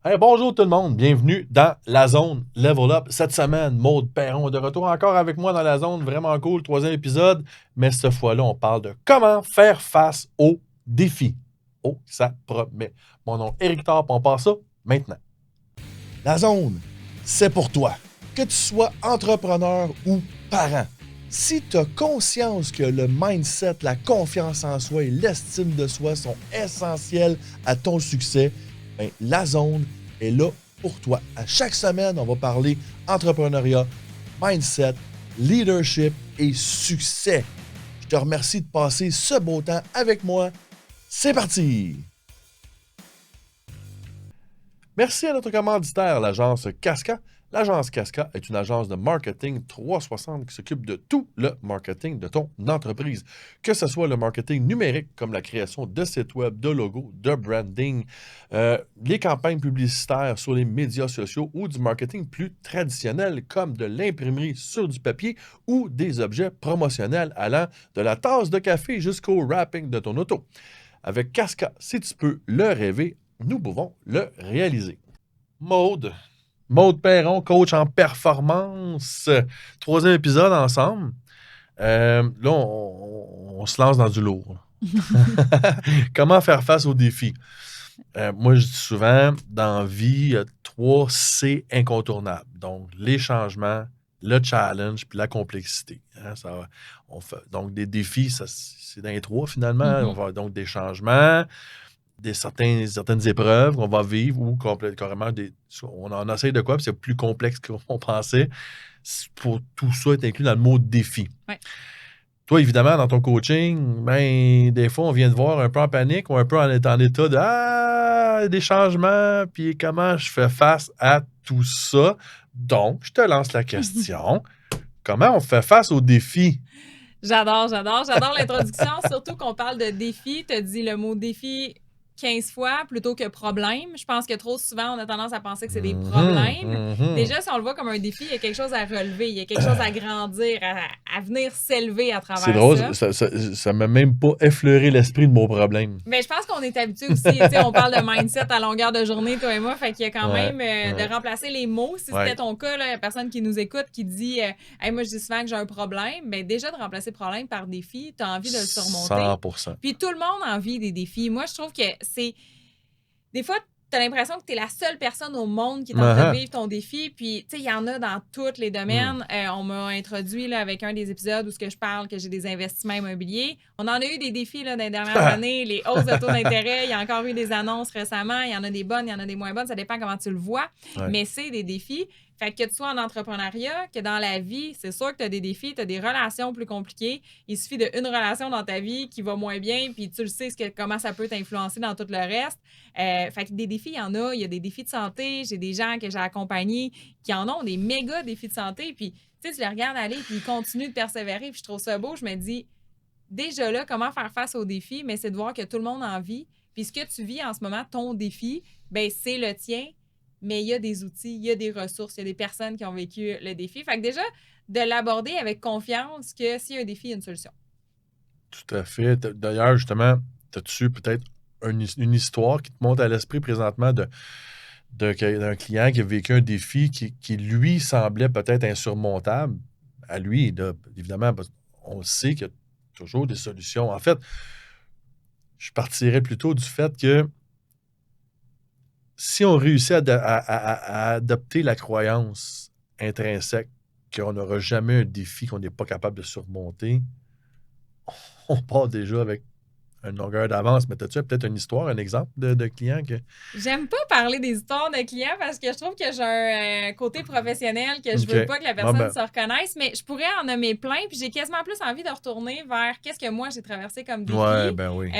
Hey, bonjour tout le monde, bienvenue dans la zone Level Up. Cette semaine, Maude Perron est de retour encore avec moi dans la zone, vraiment cool, troisième épisode. Mais cette fois-là, on parle de comment faire face aux défis. Oh, ça promet. Mon nom est Éric Tarp, on passe ça maintenant. La zone, c'est pour toi. Que tu sois entrepreneur ou parent. Si tu as conscience que le mindset, la confiance en soi et l'estime de soi sont essentiels à ton succès, ben, la zone est là pour toi. À chaque semaine, on va parler entrepreneuriat, mindset, leadership et succès. Je te remercie de passer ce beau temps avec moi. C'est parti! Merci à notre commanditaire, l'agence Casca. L'agence Casca est une agence de marketing 360 qui s'occupe de tout le marketing de ton entreprise. Que ce soit le marketing numérique, comme la création de sites web, de logos, de branding, les campagnes publicitaires sur les médias sociaux ou du marketing plus traditionnel, comme de l'imprimerie sur du papier ou des objets promotionnels allant de la tasse de café jusqu'au wrapping de ton auto. Avec Casca, si tu peux le rêver, nous pouvons le réaliser. Maude Perron, coach en performance. Troisième épisode ensemble. Là, on se lance dans du lourd. Comment faire face aux défis? Moi, je dis souvent, dans la vie, il y a 3 C incontournables. Donc, les changements, le challenge, puis la complexité. Hein, donc, des défis, c'est dans les 3 finalement. On va avoir donc des changements, certaines épreuves qu'on va vivre ou carrément on en essaye de quoi, puis c'est plus complexe qu'on pensait. Pour tout ça est inclus dans le mot défi. Ouais. Toi, évidemment, dans ton coaching, ben, des fois, on vient te voir un peu en panique ou un peu en état de des changements, puis comment je fais face à tout ça. Donc, je te lance la question. Comment on fait face aux défis? J'adore l'introduction, surtout qu'on parle de défi. Tu as dit le mot défi 15 fois plutôt que problème. Je pense que trop souvent, on a tendance à penser que c'est des problèmes. Déjà, si on le voit comme un défi, il y a quelque chose à relever, il y a quelque chose à grandir, à venir s'élever à travers C'est drôle, ça. ça m'a même pas effleuré l'esprit de mon problème. Mais je pense qu'on est habitué aussi. Tu sais, on parle de mindset à longueur de journée, toi et moi. Fait qu'il y a quand même de remplacer les mots. Si c'était ton cas, là, la personne qui nous écoute qui dit hey, moi, je dis souvent que j'ai un problème, bien, déjà de remplacer problème par défi, tu as envie de le surmonter. 100%. Puis tout le monde a envie des défis. Moi, je trouve que c'est. Des fois, tu as l'impression que tu es la seule personne au monde qui est en train de vivre ton défi. Puis, tu sais, il y en a dans tous les domaines. On m'a introduit là, avec un des épisodes où je parle que j'ai des investissements immobiliers. On en a eu des défis là, dans les dernières années. Les hausses de taux d'intérêt, il y a encore eu des annonces récemment. Il y en a des bonnes, il y en a des moins bonnes. Ça dépend comment tu le vois. Ouais. Mais c'est des défis. Fait que tu sois en entrepreneuriat, que dans la vie, c'est sûr que tu as des défis, tu as des relations plus compliquées. Il suffit d'une relation dans ta vie qui va moins bien, puis tu le sais comment ça peut t'influencer dans tout le reste. Fait que des défis, il y en a. Il y a des défis de santé. J'ai des gens que j'ai accompagnés qui en ont des méga défis de santé. Puis, tu sais, tu les regardes aller, puis ils continuent de persévérer. Puis je trouve ça beau. Je me dis, déjà là, comment faire face aux défis? Mais c'est de voir que tout le monde en vit. Puis ce que tu vis en ce moment, ton défi, ben c'est le tien. Mais il y a des outils, il y a des ressources, il y a des personnes qui ont vécu le défi. Fait que déjà, de l'aborder avec confiance que s'il y a un défi, il y a une solution. Tout à fait. D'ailleurs, justement, as-tu peut-être une histoire qui te monte à l'esprit présentement d'un client qui a vécu un défi qui lui, semblait peut-être insurmontable à lui, là, évidemment, on sait qu'il y a toujours des solutions. En fait, je partirais plutôt du fait que si on réussit à adopter la croyance intrinsèque qu'on n'aura jamais un défi qu'on n'est pas capable de surmonter, on part déjà avec une longueur d'avance. Mais as-tu peut-être une histoire, un exemple de client que. J'aime pas parler des histoires de clients parce que je trouve que j'ai un côté professionnel que je veux pas que la personne se reconnaisse, mais je pourrais en nommer plein, puis j'ai quasiment plus envie de retourner vers qu'est-ce que moi j'ai traversé comme défi. Ouais, ben oui.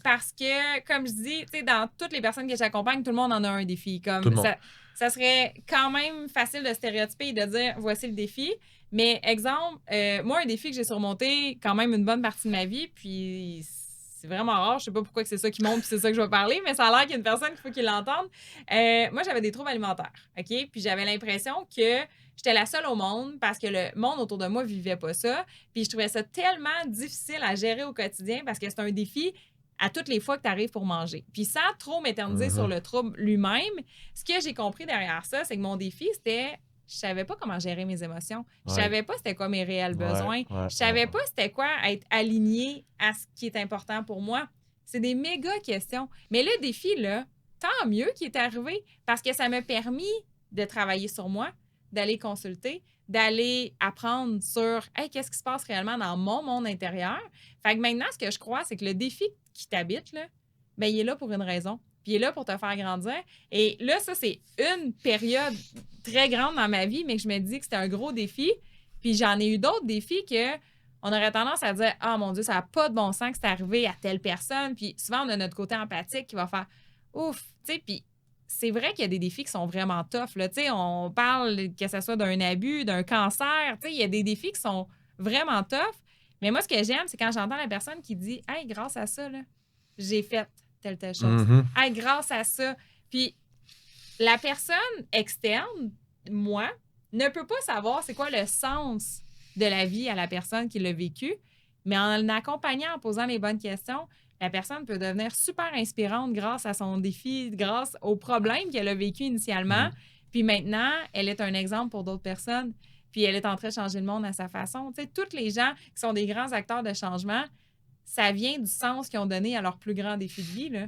Parce que, comme je dis, tu sais, dans toutes les personnes que j'accompagne, tout le monde en a un défi. Tout le Comme monde. ça serait quand même facile de stéréotyper et de dire voici le défi. Mais exemple, moi, un défi que j'ai surmonté quand même une bonne partie de ma vie, puis c'est vraiment rare. Je sais pas pourquoi que c'est ça qui monte puis c'est ça que je vais parler, mais ça a l'air qu'il y a une personne qu'il faut qu'il l'entende. Moi, j'avais des troubles alimentaires, OK? Puis j'avais l'impression que j'étais la seule au monde parce que le monde autour de moi vivait pas ça. Puis je trouvais ça tellement difficile à gérer au quotidien parce que c'est un défi à toutes les fois que tu arrives pour manger. Puis sans trop m'éterniser sur le trouble lui-même, ce que j'ai compris derrière ça, c'est que mon défi, c'était je savais pas comment gérer mes émotions. Je savais pas c'était quoi mes réels besoins. Je savais pas c'était quoi être aligné à ce qui est important pour moi. C'est des méga questions. Mais le défi, là, tant mieux qu'il est arrivé parce que ça m'a permis de travailler sur moi, d'aller consulter, d'aller apprendre sur hey, qu'est-ce qui se passe réellement dans mon monde intérieur. Fait que maintenant, ce que je crois, c'est que le défi qui t'habite, là, ben, il est là pour une raison. Puis il est là pour te faire grandir. Et là, ça, c'est une période très grande dans ma vie, mais que je me dis que c'était un gros défi. Puis j'en ai eu d'autres défis que on aurait tendance à dire ah mon Dieu, ça n'a pas de bon sens que c'est arrivé à telle personne. Puis souvent, on a notre côté empathique qui va faire ouf, tu sais, puis c'est vrai qu'il y a des défis qui sont vraiment tough. Là. On parle que ce soit d'un abus, d'un cancer. Il y a des défis qui sont vraiment tough. Mais moi, ce que j'aime, c'est quand j'entends la personne qui dit hey, grâce à ça, là, j'ai fait telle chose. Hey, grâce à ça. Puis la personne externe, moi, ne peut pas savoir c'est quoi le sens de la vie à la personne qui l'a vécu. Mais en l'accompagnant, en posant les bonnes questions, la personne peut devenir super inspirante grâce à son défi, grâce au problème qu'elle a vécu initialement. Puis maintenant, elle est un exemple pour d'autres personnes. Puis elle est en train de changer le monde à sa façon. Tu sais, tous les gens qui sont des grands acteurs de changement, ça vient du sens qu'ils ont donné à leur plus grand défi de vie, là.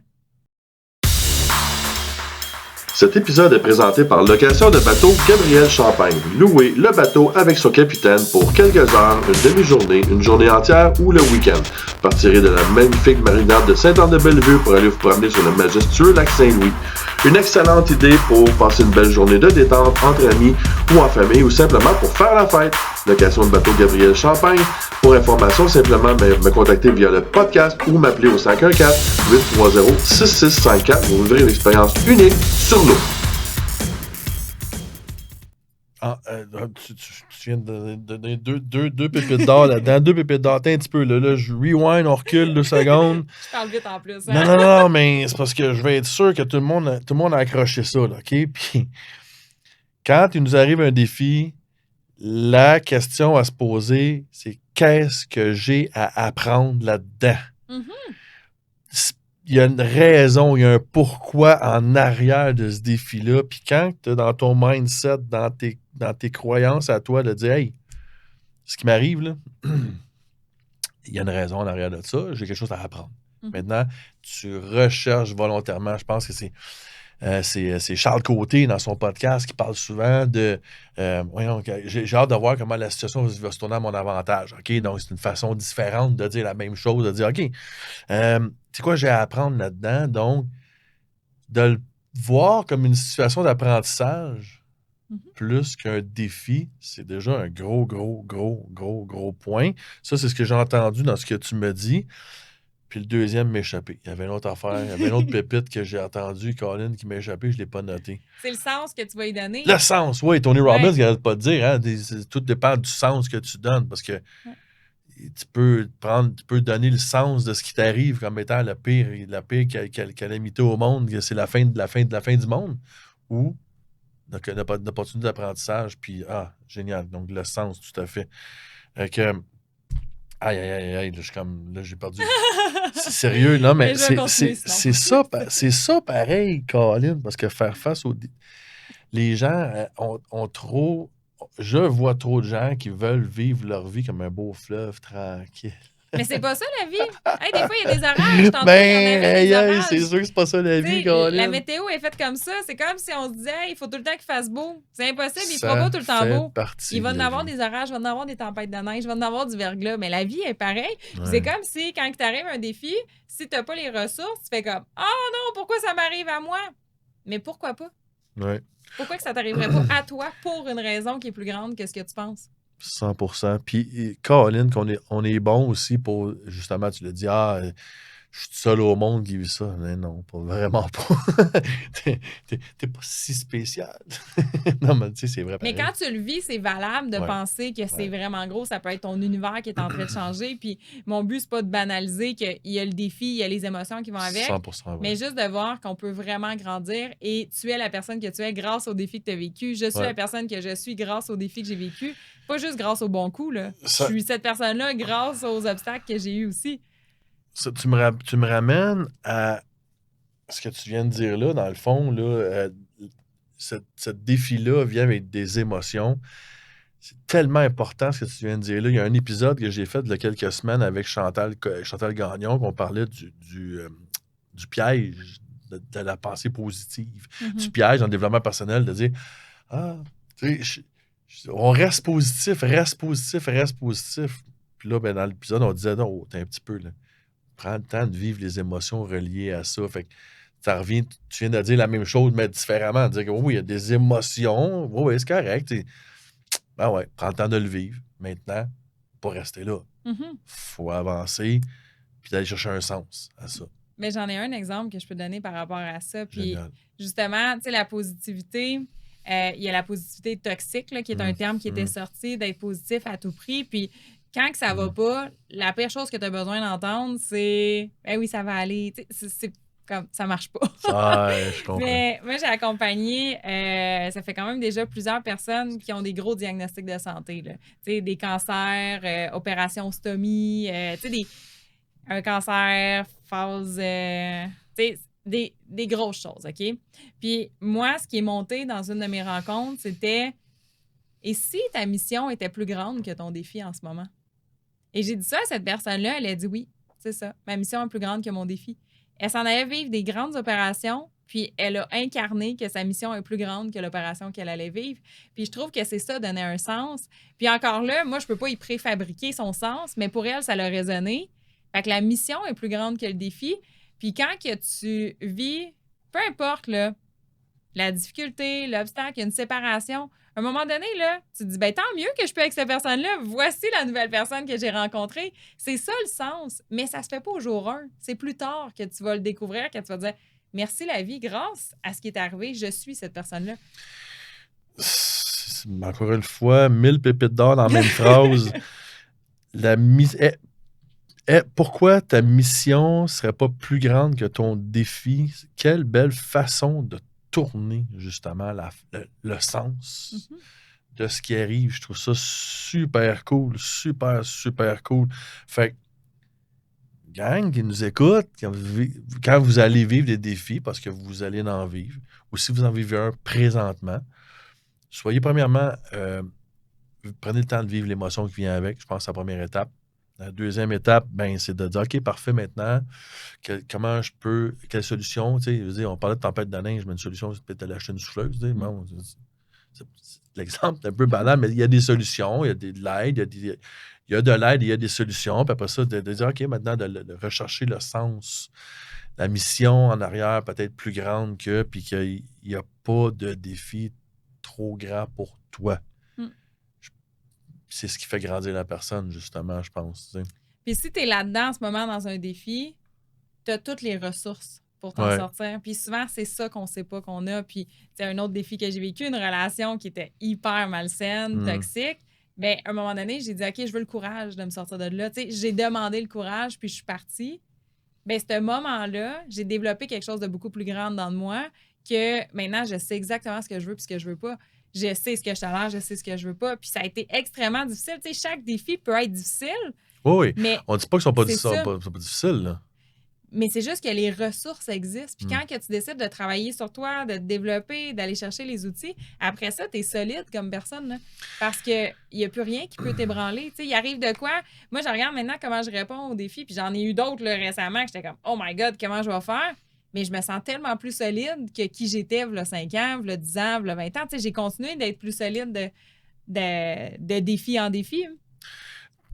Cet épisode est présenté par Location de bateau Gabriel Champagne. Louez le bateau avec son capitaine pour quelques heures, une demi-journée, une journée entière ou le week-end. Partirez de la magnifique marinade de Saint-Anne-de-Bellevue pour aller vous promener sur le majestueux lac Saint-Louis. Une excellente idée pour passer une belle journée de détente entre amis ou en famille ou simplement pour faire la fête. Location de bateau Gabriel Champagne. Pour information, simplement me contacter via le podcast ou m'appeler au 514-830-6654 pour ouvrir une expérience unique sur l'eau. Ah, tu viens de donner deux pépites d'or là-dedans. Deux pépites d'or. Attends un petit peu. Là, je rewind, on recule 2 secondes. Je parle vite en plus. Hein? Non, mais c'est parce que je vais être sûr que tout le monde a accroché ça. Là, OK? Puis, quand il nous arrive un défi, la question à se poser, c'est qu'est-ce que j'ai à apprendre là-dedans? Il y a une raison, il y a un pourquoi en arrière de ce défi-là. Puis quand tu es dans ton mindset, dans tes croyances à toi, de dire hey, ce qui m'arrive, là, il y a une raison en arrière de ça, j'ai quelque chose à apprendre. Maintenant, tu recherches volontairement, je pense que c'est Charles Côté dans son podcast qui parle souvent de voyons, j'ai hâte de voir comment la situation va se tourner à mon avantage. OK? Donc, c'est une façon différente de dire la même chose, de dire OK, c'est quoi j'ai à apprendre là-dedans? Donc, de le voir comme une situation d'apprentissage plus qu'un défi, c'est déjà un gros point. Ça, c'est ce que j'ai entendu dans ce que tu me dis. Puis le deuxième m'a échappé. Il y avait une autre affaire, il y avait une autre pépite que j'ai entendue, Colin, qui m'a échappé, je ne l'ai pas noté. C'est le sens que tu vas y donner. Le sens, oui. Tony Robbins, il n'arrête pas de dire, hein, tout dépend du sens que tu donnes, parce que tu peux donner le sens de ce qui t'arrive comme étant la pire calamité au monde, que c'est la fin du monde, ou donc une opportunité d'apprentissage, puis génial. Donc le sens, tout à fait. Que aïe, là, je suis comme, là, j'ai perdu. C'est sérieux, non, mais c'est ça pareil, Colin, parce que faire face aux... Les gens ont trop... Je vois trop de gens qui veulent vivre leur vie comme un beau fleuve tranquille. Mais c'est pas ça la vie. Hey, des fois, il y a des orages. C'est sûr que c'est pas ça la vie, Colin. La météo est faite comme ça. C'est comme si on se disait, il faut tout le temps qu'il fasse beau. C'est impossible, il fera pas tout le temps beau. Il va en avoir des orages, il va en avoir des tempêtes de neige, il va en avoir du verglas. Mais la vie est pareille. C'est comme si, quand tu arrives un défi, si t'as pas les ressources, tu fais comme « Oh non, pourquoi ça m'arrive à moi? » Mais pourquoi pas? Ouais. Pourquoi que ça t'arriverait pas à toi pour une raison qui est plus grande que ce que tu penses? 100%. Puis, Colin, on est bon aussi pour, justement, tu l'as dit, je suis seul au monde qui vit ça. Mais non, pas vraiment pas. T'es pas si spécial. Non, mais tu sais, c'est vrai. Mais quand tu le vis, c'est valable de penser que c'est vraiment gros. Ça peut être ton univers qui est en train de changer. Puis mon but, c'est pas de banaliser qu'il y a le défi, il y a les émotions qui vont avec. 100%, mais juste de voir qu'on peut vraiment grandir et tu es la personne que tu es grâce au défi que tu as vécu. Je suis la personne que je suis grâce au défi que j'ai vécu. Pas juste grâce aux bons coups, là. Je suis cette personne-là grâce aux obstacles que j'ai eus aussi. tu me ramènes à ce que tu viens de dire là, dans le fond, là, ce défi-là vient avec des émotions. C'est tellement important ce que tu viens de dire là. Il y a un épisode que j'ai fait il y a quelques semaines avec Chantal Gagnon, qu'on parlait du piège de la pensée positive, du piège dans le développement personnel, de dire ah, tu sais, on reste positif, reste positif, reste positif. Puis là, ben, dans l'épisode, on disait non, t'es un petit peu là. Prends le temps de vivre les émotions reliées à ça. Fait que ça revient, tu viens de dire la même chose, mais différemment. De dire que oui, il y a des émotions. Oui, c'est correct. Ben ouais, prends le temps de le vivre. Maintenant, pas rester là. Faut avancer puis d'aller chercher un sens à ça. Mais j'en ai un exemple que je peux donner par rapport à ça. Puis Génial. justement, tu sais, la positivité, il y a la positivité toxique, là, qui est un terme qui était sorti, d'être positif à tout prix. Puis quand que ça va pas, la pire chose que tu as besoin d'entendre, c'est « Eh oui, ça va aller. » C'est comme, ça marche pas. Ouais, je comprends. Mais moi, j'ai accompagné, ça fait quand même déjà plusieurs personnes qui ont des gros diagnostics de santé, là. Tu sais, des cancers, opération stomie, tu sais, un cancer, phase, tu sais, des grosses choses, OK? Puis moi, ce qui est monté dans une de mes rencontres, c'était « Et si ta mission était plus grande que ton défi en ce moment? » Et j'ai dit ça à cette personne-là, elle a dit « Oui, c'est ça, ma mission est plus grande que mon défi. » Elle s'en allait vivre des grandes opérations, puis elle a incarné que sa mission est plus grande que l'opération qu'elle allait vivre. Puis je trouve que c'est ça, donner un sens. Puis encore là, moi, je peux pas y préfabriquer son sens, mais pour elle, ça l'a résonné. Fait que la mission est plus grande que le défi. Puis quand que tu vis, peu importe, là, la difficulté, l'obstacle, une séparation, à un moment donné, là, tu te dis, ben tant mieux que je peux avec cette personne-là. Voici la nouvelle personne que j'ai rencontrée. C'est ça le sens. Mais ça se fait pas au jour 1. C'est plus tard que tu vas le découvrir, que tu vas dire, merci la vie, grâce à ce qui est arrivé, je suis cette personne-là. Encore une fois, 1000 pépites d'or dans la même phrase. Pourquoi ta mission serait pas plus grande que ton défi? Quelle belle façon de tourner, justement, le sens de ce qui arrive. Je trouve ça super cool, super, super cool. Fait que, gang qui nous écoute, quand vous allez vivre des défis, parce que vous allez en vivre, ou si vous en vivez un présentement, soyez premièrement, prenez le temps de vivre l'émotion qui vient avec. Je pense que c'est la première étape. La deuxième étape, ben, c'est de dire, OK, parfait, maintenant, comment je peux, quelle solution, tu sais, je veux dire, on parlait de tempête de neige, mais une solution, c'est peut-être d'aller acheter une souffleuse, tu sais, bon, l'exemple est un peu banal, mais il y a des solutions, il y a de l'aide, il y a de l'aide, il y a des solutions, puis après ça, de dire, OK, maintenant, de rechercher le sens, la mission en arrière peut-être plus grande que, puis qu'il n'y a pas de défi trop grand pour toi. C'est ce qui fait grandir la personne, justement, je pense. Tu sais. Puis si tu es là-dedans en ce moment dans un défi, tu as toutes les ressources pour t'en sortir. Puis souvent, c'est ça qu'on sait pas qu'on a. Puis, c'est un autre défi que j'ai vécu, une relation qui était hyper malsaine, toxique. Bien, à un moment donné, j'ai dit, OK, je veux le courage de me sortir de là. Tu sais, j'ai demandé le courage, puis je suis partie. Bien, ce moment-là, j'ai développé quelque chose de beaucoup plus grand dans moi que maintenant, je sais exactement ce que je veux puis ce que je veux pas. Je sais ce que je tolère, je sais ce que je veux pas. Puis ça a été extrêmement difficile. Tu sais, chaque défi peut être difficile. Oui, mais on ne dit pas qu'ils sont pas difficiles, là. Mais c'est juste que les ressources existent. Puis quand que tu décides de travailler sur toi, de te développer, d'aller chercher les outils, après ça, tu es solide comme personne. Là, parce qu'il n'y a plus rien qui peut t'ébranler. Tu sais, il arrive de quoi? Moi, je regarde maintenant comment je réponds aux défis. Puis j'en ai eu d'autres là, récemment que j'étais comme, oh my God, comment je vais faire? Mais je me sens tellement plus solide que qui j'étais il y a 5 ans, il y a 10 ans, il y a 20 ans. Tu sais, j'ai continué d'être plus solide de défi en défi.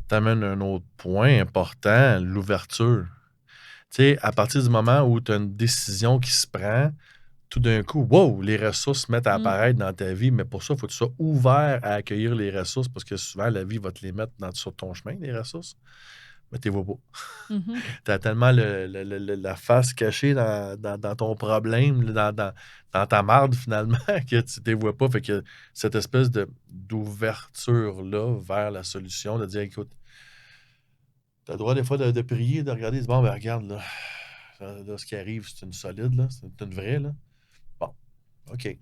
Tu amènes un autre point important, l'ouverture. Tu sais, à partir du moment où tu as une décision qui se prend, tout d'un coup, wow, les ressources se mettent à apparaître dans ta vie, mais pour ça, il faut que tu sois ouvert à accueillir les ressources parce que souvent, la vie va te les mettre sur ton chemin, les ressources, mais tu ne les vois pas. Tu as tellement la face cachée dans ton problème, dans ta marde finalement, que tu ne les vois pas. Fait que cette espèce d'ouverture-là vers la solution, de dire, écoute, tu as le droit des fois de prier, de regarder, de dire, bon, ben regarde, là, ce qui arrive, c'est une solide, là, c'est une vraie, là. Bon, OK.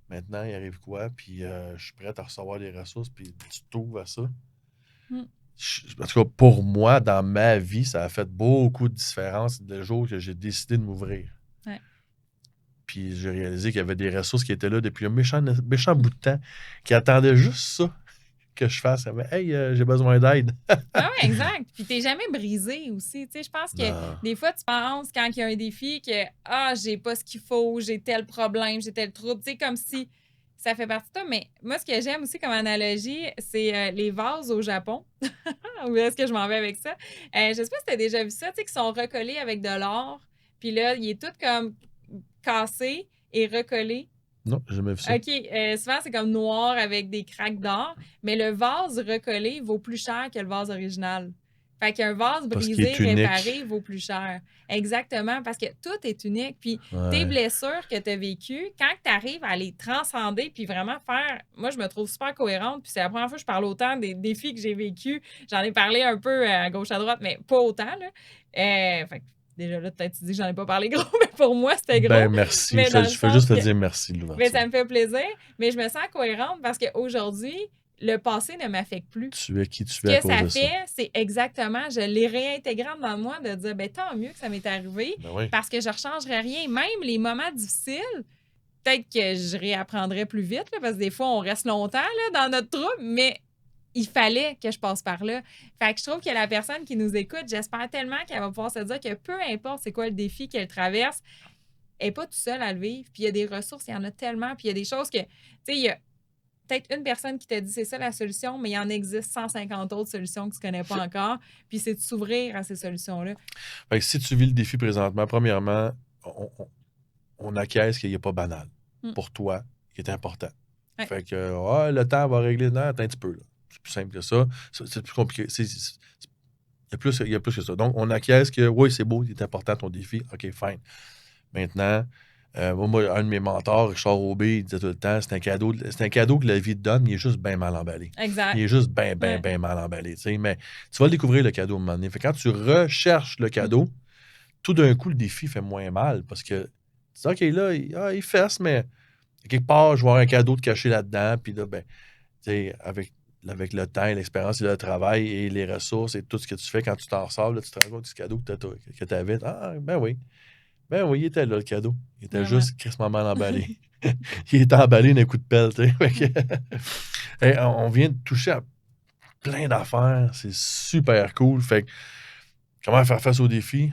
Maintenant, il arrive quoi? Puis je suis prêt à recevoir des ressources, puis tu t'ouvres à ça. En tout cas, pour moi, dans ma vie, ça a fait beaucoup de différence le jour que j'ai décidé de m'ouvrir. Ouais. Puis j'ai réalisé qu'il y avait des ressources qui étaient là depuis un méchant bout de temps, qui attendaient juste ça que je fasse. Hey, j'ai besoin d'aide. Ah oui, exact. Puis t'es jamais brisé aussi. Tu sais, je pense que Non. des fois, tu penses quand il y a un défi que j'ai pas ce qu'il faut, j'ai tel problème, j'ai tel trouble. Tu sais, comme si ça fait partie de toi. Mais moi, ce que j'aime aussi comme analogie, c'est les vases au Japon. Où est-ce que je m'en vais avec ça? Je sais pas si t'as déjà vu ça, tu sais, qui sont recollés avec de l'or. Puis là, il est tout comme cassé et recollé. Non, j'ai jamais vu ça. OK, souvent, c'est comme noir avec des craques d'or, mais le vase recollé vaut plus cher que le vase original. Fait qu'un vase Parce qu'il brisé, est unique. réparé, vaut plus cher. Exactement, parce que tout est unique. Puis tes Ouais. blessures que tu as vécues, quand tu arrives à les transcender, puis vraiment faire... Moi, je me trouve super cohérente, puis c'est la première fois que je parle autant des défis que j'ai vécus. J'en ai parlé un peu à gauche, à droite, mais pas autant, là. Fait que déjà là, peut-être tu dis que j'en ai pas parlé gros, mais pour moi, c'était gros. Ben, merci. Mais dans le Je fais sens juste te que- dire merci de mais l'ouverture. ça me fait plaisir, mais je me sens cohérente parce qu'aujourd'hui, le passé ne m'affecte plus. Tu es qui tu Ce es à que cause ça de ça. fait, c'est exactement, je l'ai réintégré dans moi de dire, ben tant mieux que ça m'est arrivé Ben oui. parce que je ne rechangerais rien. Même les moments difficiles, peut-être que je réapprendrais plus vite, là, parce que des fois, on reste longtemps là, dans notre troupe, mais il fallait que je passe par là. Fait que je trouve que la personne qui nous écoute, j'espère tellement qu'elle va pouvoir se dire que peu importe c'est quoi le défi qu'elle traverse, elle n'est pas toute seule à le vivre. Puis il y a des ressources, il y en a tellement. Puis il y a des choses que, tu sais, il y a peut-être une personne qui t'a dit c'est ça la solution, mais il y en existe 150 autres solutions que tu ne connais pas encore. Puis c'est de s'ouvrir à ces solutions-là. Fait que si tu vis le défi présentement, premièrement, on acquiesce qu'il n'est pas banal. Pour toi, il est important. Ouais. Fait que le temps va régler. Non, attends un petit peu. Là. C'est plus simple que ça. C'est plus compliqué. Il y a plus que ça. Donc, on acquiesce que oui, c'est beau, il est important ton défi. OK, fine. Maintenant, moi, un de mes mentors, Richard Aubé, il disait tout le temps, c'est un cadeau que la vie te donne, il est juste bien mal emballé. Exact. Il est juste bien mal emballé. Tu sais, mais tu vas le découvrir, le cadeau, à un moment donné. Fait que quand tu recherches le cadeau, tout d'un coup, le défi fait moins mal parce que tu dis, OK, là, il fesse, mais quelque part, je vais avoir un cadeau de caché là-dedans. Puis là, ben, tu sais, avec le temps, l'expérience et le travail et les ressources et tout ce que tu fais quand tu t'en sors, là, tu te rends compte du cadeau que tu avais. Ah, ben oui. Ben oui, il était là, le cadeau. Il était Vraiment. juste crissement mal emballé. Il était emballé d'un coup de pelle, tu sais. Fait que, hey, on vient de toucher à plein d'affaires. C'est super cool. Fait que, comment faire face aux défis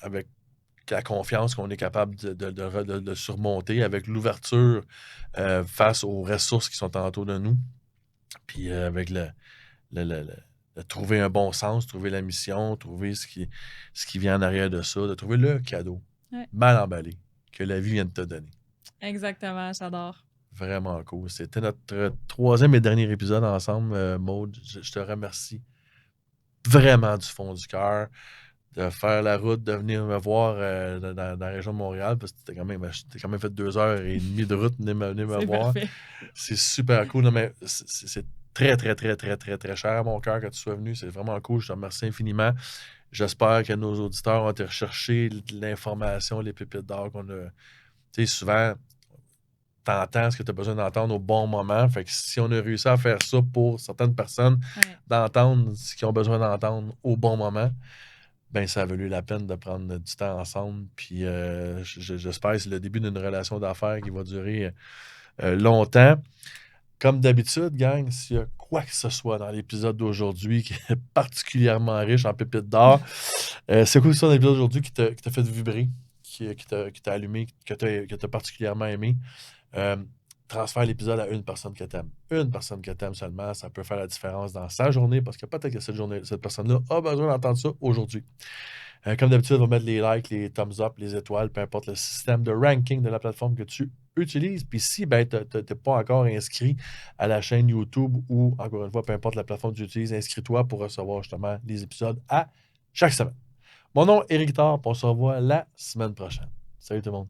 avec la confiance qu'on est capable de surmonter, avec l'ouverture face aux ressources qui sont autour de nous. Puis avec de trouver un bon sens, trouver la mission, trouver ce qui vient en arrière de ça, de trouver le cadeau mal emballé que la vie vient de te donner. Exactement, j'adore. Vraiment cool. C'était notre 3e et dernier épisode ensemble, Maude. Je te remercie vraiment du fond du cœur de faire la route, de venir me voir dans la région de Montréal, parce que t'as quand même fait 2h30 de route, venir me voir. Parfait. C'est super cool. Non, mais c'est très, très, très, très, très, très cher à mon cœur que tu sois venu. C'est vraiment cool. Je te remercie infiniment. J'espère que nos auditeurs ont été rechercher l'information, les pépites d'or qu'on a. Tu sais, souvent, t'entends ce que tu as besoin d'entendre au bon moment. Fait que si on a réussi à faire ça pour certaines personnes, d'entendre ce qu'ils ont besoin d'entendre au bon moment, ben ça a valu la peine de prendre du temps ensemble. Puis j'espère que c'est le début d'une relation d'affaires qui va durer longtemps. Comme d'habitude, gang, s'il y a quoi que ce soit dans l'épisode d'aujourd'hui qui est particulièrement riche en pépites d'or, c'est quoi que ce soit dans l'épisode d'aujourd'hui qui t'a fait vibrer, qui t'a allumé, que t'as particulièrement aimé, transfère l'épisode à une personne que t'aimes. Une personne que t'aimes seulement, ça peut faire la différence dans sa journée parce que peut-être que cette personne-là a besoin d'entendre ça aujourd'hui. Comme d'habitude, on va mettre les likes, les thumbs up, les étoiles, peu importe le système de ranking de la plateforme que tu utilises. Puis si ben, tu n'es pas encore inscrit à la chaîne YouTube ou, encore une fois, peu importe la plateforme que tu utilises, inscris-toi pour recevoir justement les épisodes à chaque semaine. Mon nom est Éric Thorpe. On se revoit la semaine prochaine. Salut tout le monde.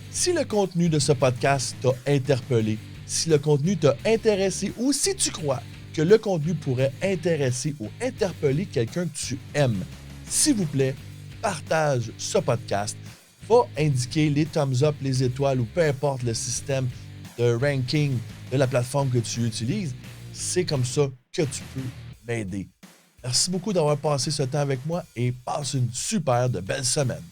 Si le contenu de ce podcast t'a interpellé, si le contenu t'a intéressé ou si tu crois que le contenu pourrait intéresser ou interpeller quelqu'un que tu aimes, s'il vous plaît, partage ce podcast. Va indiquer les thumbs up, les étoiles ou peu importe le système de ranking de la plateforme que tu utilises. C'est comme ça que tu peux m'aider. Merci beaucoup d'avoir passé ce temps avec moi et passe une super de belle semaine.